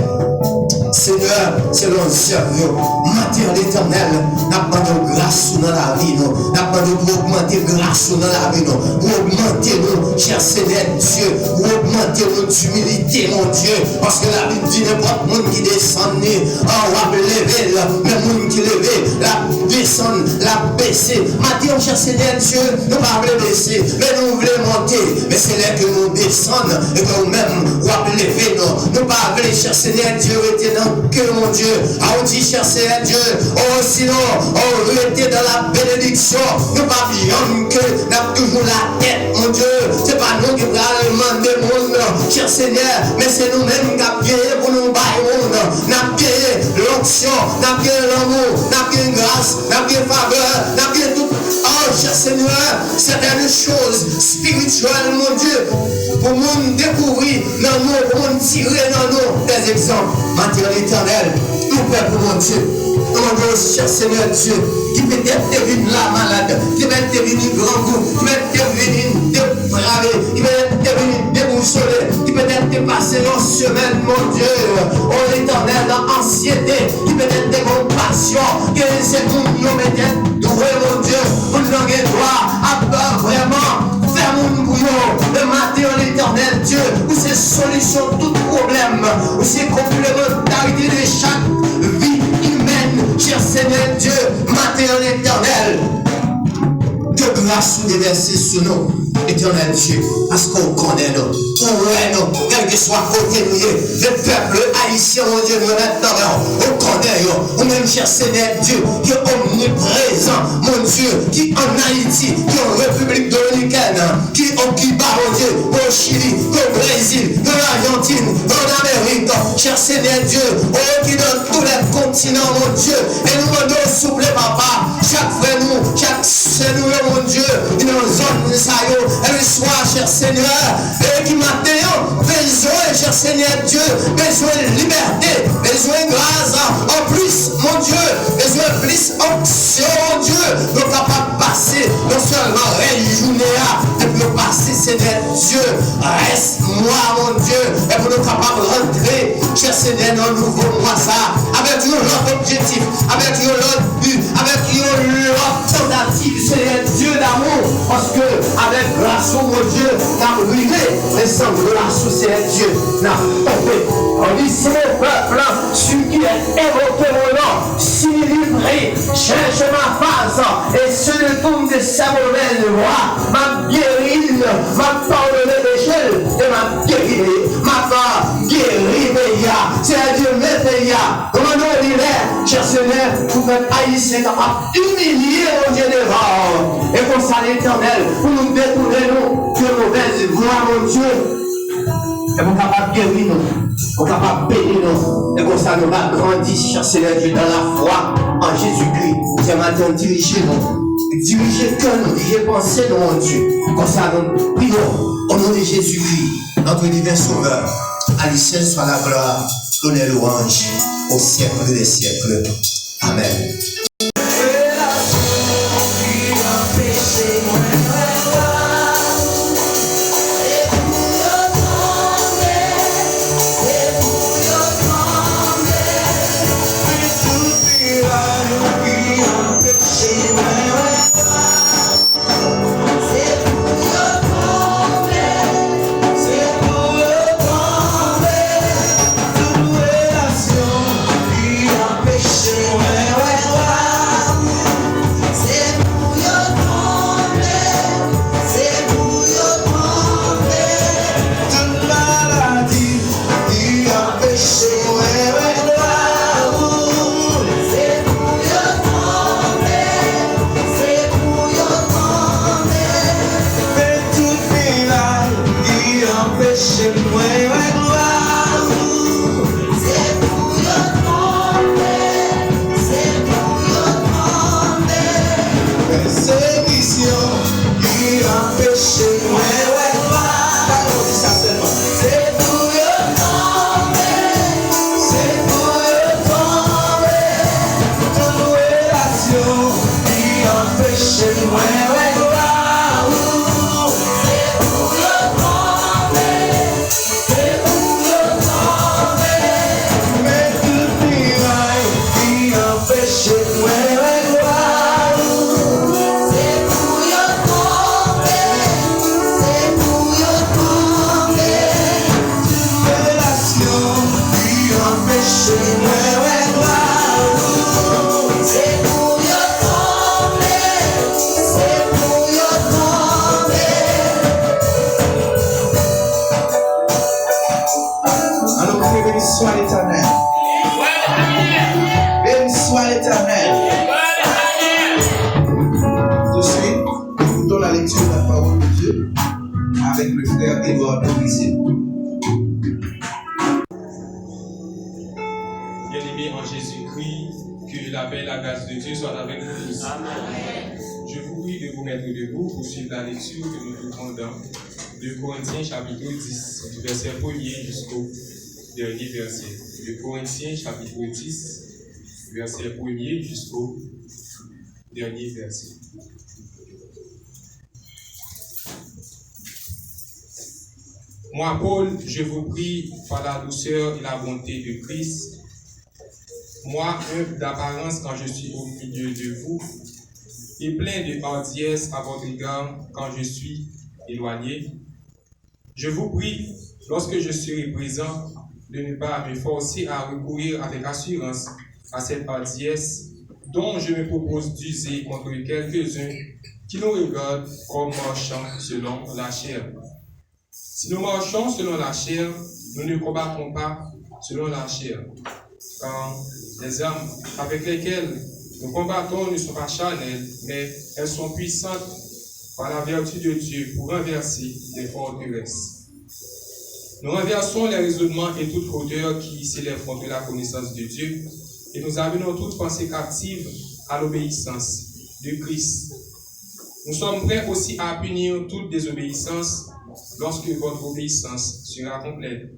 Seigneur, c'est l'observer. Matin l'Éternel, n'a pas de grâce dans la vie, nous. N'a pas de pour augmenter grâce dans la vie, nous. Pour augmenter nous, cher Seigneur Dieu. Pour augmenter notre humilité, mon Dieu. Parce que la Bible dit n'importe monde qui descend, on va lever, mais monde qui lever, la descend, la baisser. Matin, cher Seigneur Dieu, nous ne pas baisser, mais nous voulons monter. Mais c'est là que nous descendons et que nous-mêmes, on va lever, nous. Nous pas voulons, cher Seigneur Dieu, rester dans que mon Dieu, a dit cher Seigneur Dieu, oh sinon, on était dans la bénédiction, nous pas bien que nous avons toujours la tête, mon Dieu, c'est pas nous qui allons demander le monde, cher Seigneur, mais c'est nous-mêmes qui avons payé pour nous bailler le monde, nous avons payé l'onction, nous avons payé l'amour, nous avons payé grâce, nous avons payé faveur, nous avons payé tout, oh cher Seigneur, certaines choses spirituelles, mon Dieu, pour nous découvrir dans nous, pour nous tirer dans nous des exemples. Maintenant l'Éternel, nous père pour mon Dieu. Nous demandons, cher Seigneur Dieu, qui peut-être devine la malade, qui peut-être devine grand goût, qui peut-être devine dépravé, qui peut-être devine déboussolé, qui peut-être dépasser nos semaines, mon Dieu. Oh l'Éternel, dans l'anxiété, qui peut-être des compassions, que c'est pour nous mettre doué, mon Dieu, pour nous donner droit à peur vraiment. Faire mon bouillon, le matin l'Éternel Dieu, où c'est solution tout problème, où c'est complémentarité de chaque vie humaine, cher Seigneur Dieu, matin l'Éternel. Que grâce nous déverser sur nous, Éternel Dieu, parce qu'on connaît nous, quel que soit côté nous, le peuple haïtien, mon Dieu, nous maintenant, on connaît nous, ou même cher Seigneur Dieu, qui est omniprésent, mon Dieu, qui en Haïti, qui en République dominicaine, qui au Cuba, mon Dieu, au Chili, au Brésil, de l'Argentine, en Amérique, cher Seigneur Dieu, oh, qui dans tous les continents, mon Dieu, et nous demandons souple, papa, chaque frère nous, chaque Seigneur, mon Dieu, dans une zone, ça y est, elle soit, cher Seigneur, et qui maintenant, besoin, cher Seigneur Dieu, besoin de liberté, besoin de grâce, en plus, mon Dieu, besoin de plus option, mon Dieu, nous sommes capables de passer, non seulement réjourner, et pour nous passer, Seigneur Dieu, reste-moi, mon Dieu, et pour nous capables de rentrer, cher Seigneur, dans le nouveau mois, ça, avec notre objectif, avec notre but, avec notre tentative, Seigneur Dieu d'amour, parce que, avec grâce, mon Dieu, n'a brûlé les sangles de la Seigneur Dieu, n'a tombé. On dit, c'est mon peuple, celui qui est évoqué mon nom, s'il livré, cherche ma face, et se détourne de sa mauvaise voie, m'a guéri, m'a pardonné les péchés, et m'a guéri, m'a pas guéri, c'est à Dieu, mais comment nous dit, cher Seigneur, pour mettre haïtien capable d'humilier mon Dieu devant, et pour ça l'Éternel, pour nous détourner nous de mauvaises voies, mon Dieu. Et pour capable de guérir nous, pour capable de bénir nous, et pour ça nous va grandir, cher Seigneur Dieu, dans la foi en Jésus-Christ. C'est maintenant diriger nous, diriger que nous, diriger penser nous, mon Dieu. Comme ça nous prions au nom de Jésus-Christ, notre divin Sauveur. À lui seul soit la gloire, l'honneur, louange au siècle des siècles. Amen. Soit l'Éternel. Béni soit l'Éternel. Tout de suite, écoutons la lecture de la parole de Dieu avec le frère Edouard Domizil. Bien-aimés en Jésus-Christ, que la paix et la grâce de Dieu soient avec vous tous. Amen. Je vous prie de vous mettre debout pour suivre la lecture que nous trouvons dans 2 Corinthiens chapitre 10, du verset 1er jusqu'au dernier verset. 2 Corinthiens chapitre 10, verset 1er jusqu'au dernier verset. Moi, Paul, je vous prie par la douceur et la bonté de Christ, moi, humble d'apparence quand je suis au milieu de vous, et plein de hardiesse à votre égard quand je suis éloigné, je vous prie, lorsque je serai présent, de ne pas me forcer à recourir avec assurance à cette hardiesse dont je me propose d'user contre quelques-uns qui nous regardent comme marchant selon la chair. Si nous marchons selon la chair, nous ne combattons pas selon la chair. Car les armes avec lesquelles nous combattons ne sont pas charnelles, mais elles sont puissantes par la vertu de Dieu pour renverser les forteresses. Nous renversons les raisonnements et toute hauteur qui s'élève contre la connaissance de Dieu, et nous amenons toute pensée captive à l'obéissance de Christ. Nous sommes prêts aussi à punir toute désobéissance lorsque votre obéissance sera complète.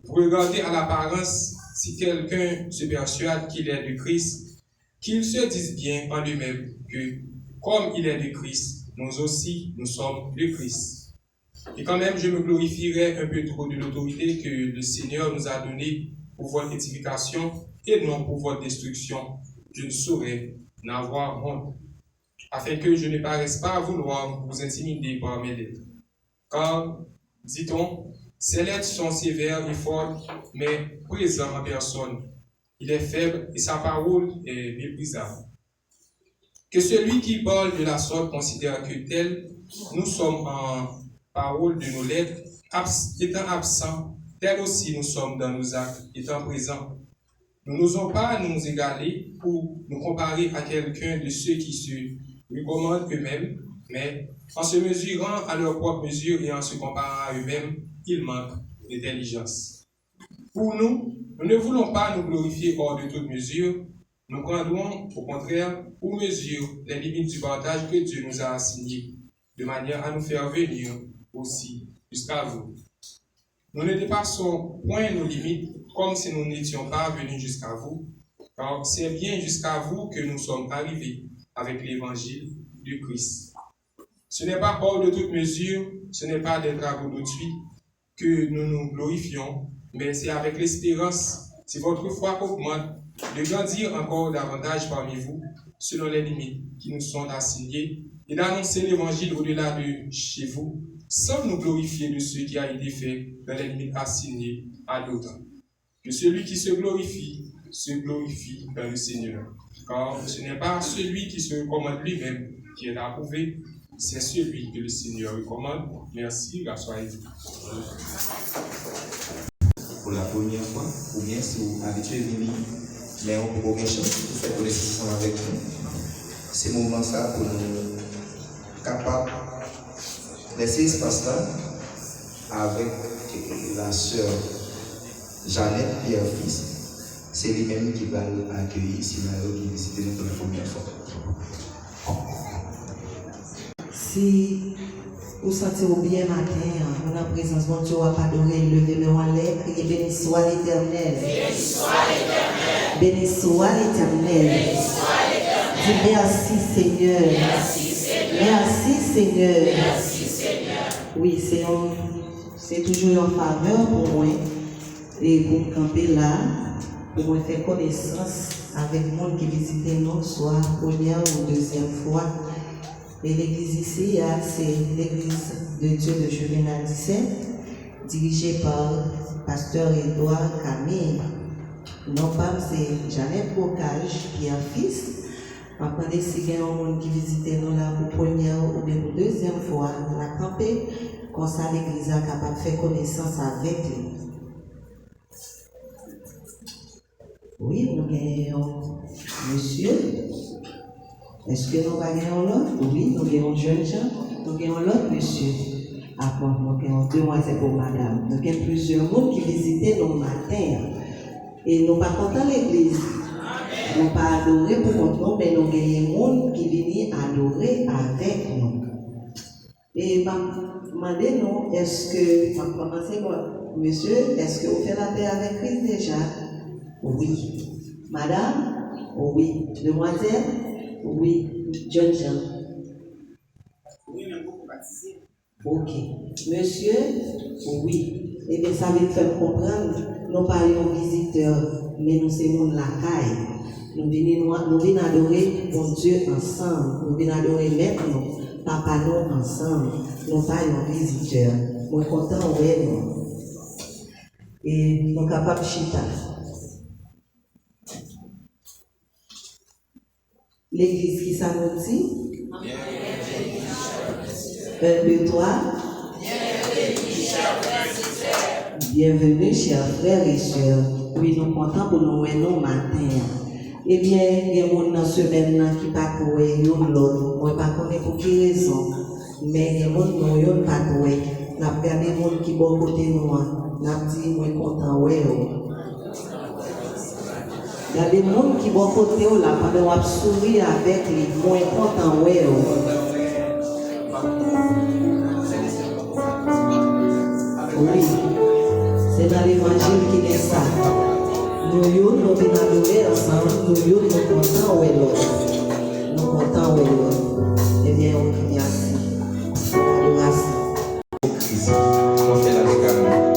Vous regardez à l'apparence, si quelqu'un se persuade qu'il est de Christ, qu'il se dise bien en lui-même que, comme il est de Christ, nous aussi, nous sommes de Christ. Et quand même, je me glorifierais un peu trop de l'autorité que le Seigneur nous a donnée pour votre édification et non pour votre destruction. Je ne saurais n'avoir honte, afin que je ne paraisse pas vouloir vous intimider par mes lettres. Car, dit-on, ces lettres sont sévères et fortes, mais présentes en personne. Il est faible et sa parole est méprisable. Que celui qui parle de la sorte considère que tel, nous sommes en parole de nos lettres, étant absents, tel aussi nous sommes dans nos actes, étant présents. Nous n'osons pas nous égaler ou nous comparer à quelqu'un de ceux qui se recommandent eux-mêmes, mais en se mesurant à leur propre mesure et en se comparant à eux-mêmes, ils manquent d'intelligence. Pour nous, nous ne voulons pas nous glorifier hors de toute mesure, nous prendrons au contraire pour mesure les limites du partage que Dieu nous a assigné, de manière à nous faire venir aussi jusqu'à vous. Nous ne dépassons point nos limites comme si nous n'étions pas venus jusqu'à vous, car c'est bien jusqu'à vous que nous sommes arrivés avec l'évangile de Christ. Ce n'est pas hors de toute mesure, ce n'est pas des travaux d'autrui que nous nous glorifions, mais c'est avec l'espérance, si votre foi augmente, de grandir encore davantage parmi vous, selon les limites qui nous sont assignées, et d'annoncer l'évangile au-delà de chez vous, sans nous glorifier de ce qui a été fait dans les limites assignées à d'autres. Que celui qui se glorifie dans le Seigneur. Car ce n'est pas celui qui se recommande lui-même qui est approuvé, c'est celui que le Seigneur recommande. Merci, grâce à vous. Pour la première fois, ou bien si vous habituez à venir, mais on peut aucune chose, vous faites pour les ensemble avec nous. C'est le moment ça pour nous capables de laisser espace là avec la sœur Jeannette Pierre-Fils. C'est lui-même qui va accueillir ici, qui décide pour la première fois. Si vous sentez bien matin, on a présence de Dieu, pas adorer, lever mes mains en l'air, et béni soit l'Éternel. Béni soit l'Éternel. Béni soit l'Éternel. Dis merci Seigneur. Merci Seigneur. Merci Seigneur. Merci Seigneur. Oui, c'est toujours une faveur pour moi et pour me camper là, pour me faire connaissance avec le monde qui visite nous, soit première ou deuxième fois. Et l'église ici, c'est l'église de Dieu de Juvénal 17, dirigée par pasteur Edouard Camille. Non pas, c'est Jeannette Bocage qui est un fils. Après, si il y a un monde qui visite nous là pour première ou bien pour deuxième fois, on a campé, comme ça l'église a capable de faire connaissance avec lui. Oui, nous gagnons monsieur. Est-ce que nous gagnons l'autre? Oui, nous gagnons jeune gens. Nous gagnons l'autre monsieur. Après, nous gagnons demoiselles pour madame. Nous gagnons plusieurs monde qui visitaient nos matins. Et nous ne pas contents l'église. Nous ne pas adorer pour contre nous, mais nous gagnons des monde qui viennent adorer avec nous. Et demandez-nous, est-ce que, on va commencer par monsieur, est-ce que vous faites la paix avec Christ déjà? Oui. Madame? Oui. Demoiselle? Oui. Jeune Jean? Oui, mais beaucoup baptisé. Ok. Monsieur? Oui. Eh bien, ça veut faire comprendre, nous parlons visiteurs, mais nous sommes la caille. Nous venons adorer mon Dieu ensemble. Nous venons adorer Maître nous, Papa nous ensemble. Nous parlons visiteurs. Nous sommes contents, oui, nous. Et nous sommes capables de chita. L'église qui s'annonce. 1, 2, 3. Bienvenue, chers frères et sœurs. Oui, nous sommes contents pour nous voir nos matins. Eh bien, il y a des gens dans ce semaine qui ne pas trouver l'autre. Moi, je ne sais pas pour quelle raison. Mais il y a des gens qui ne pas trouver. Nous avons regardé des gens qui sont bon côté nous. Nous avons dit, moi, je suis content. Il y a des gens qui sont bon côté nous. Pendant qu'on sourit avec les moi, je suis content. Oui, c'est dans l'évangile qu'il est ça. Nous venons adorer ensemble, nous sommes contents où est l'autre. Nous contents où est l'autre. Eh bien, on dit merci. Adoration. On fait la déclaration.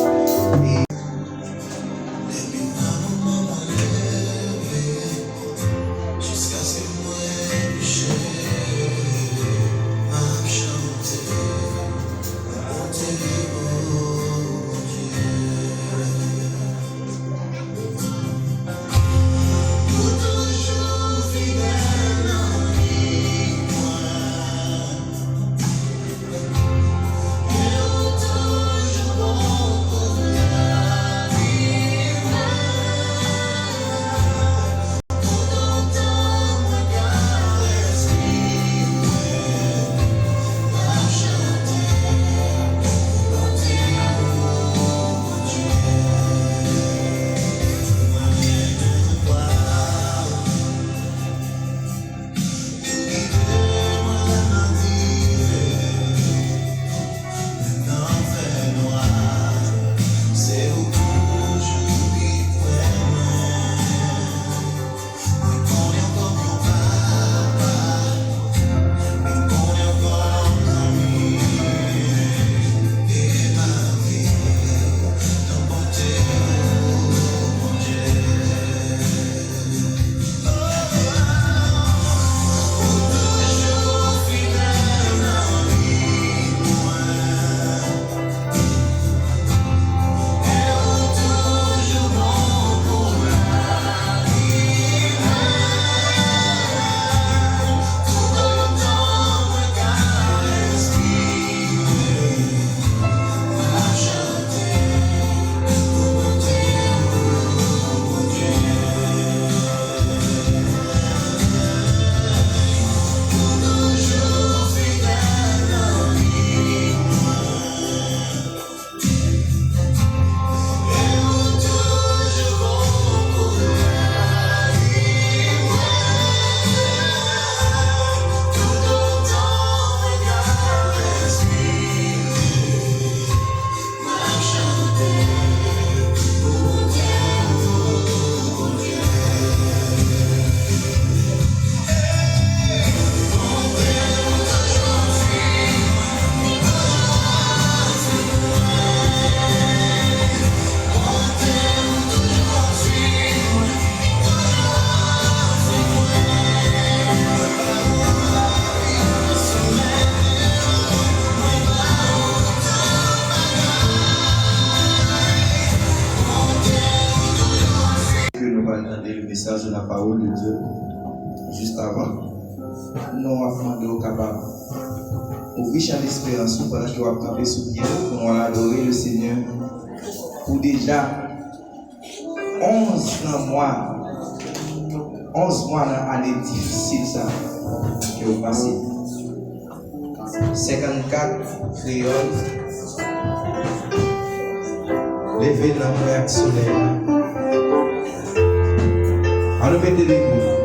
entendre le message de la parole de Dieu juste avant. Nous avons demandé au capable ouvrir champ d'espérance pendant que nous avons campé sous pied pour nous adorer le Seigneur pour déjà 11 mois dans l'année difficile ça que vous passez. 54 créoles, levé dans le réactionnaire. Alors mettez les coups.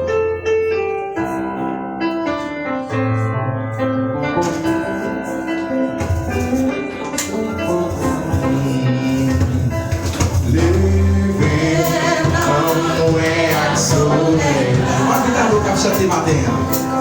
Chanter matin.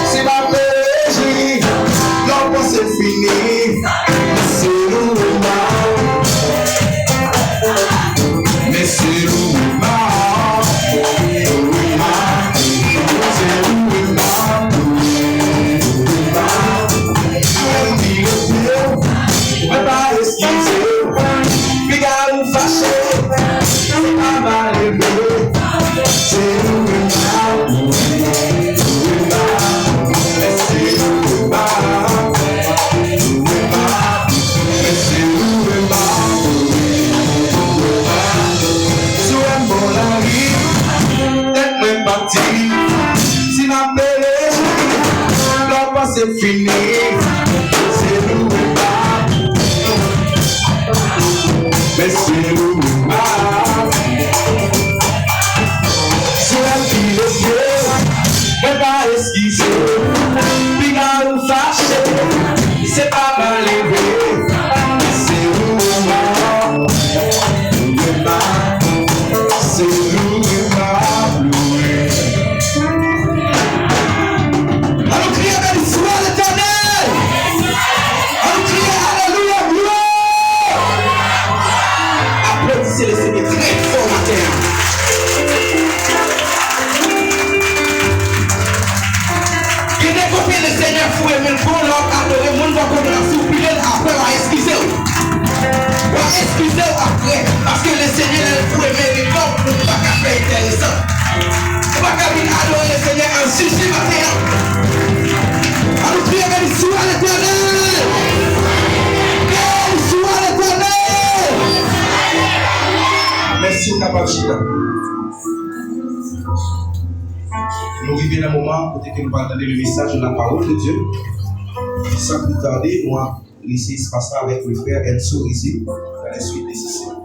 C'est ma péché, non, c'est fini. C'est nous, mais c'est nous, c'est fini, c'est nous, mais c'est nous, sur la vie de Dieu, mais pas esquisser, puis à nous fâcher, c'est pas mal élevé, c'est nous, c'est nous, c'est le Seigneur très formateur. Il y a des copies le Seigneur pour aimer le bon, leur adorer, mon va qu'on a soupiré après, on va excuser. On va excuser après, parce que le Seigneur est pour aimer les corps, on ne va pas faire intéressant. On va pas venir adorer le Seigneur en sujet matin. Alors, priez avec l'histoire à l'éternel. L'histoire à l'éternel. Merci au Kapachita. Nous vivons un moment où nous allons entendre le message de la parole de Dieu. Sans plus tarder, moi, laisser se passer avec le frère Enzo ici, dans la suite nécessaire.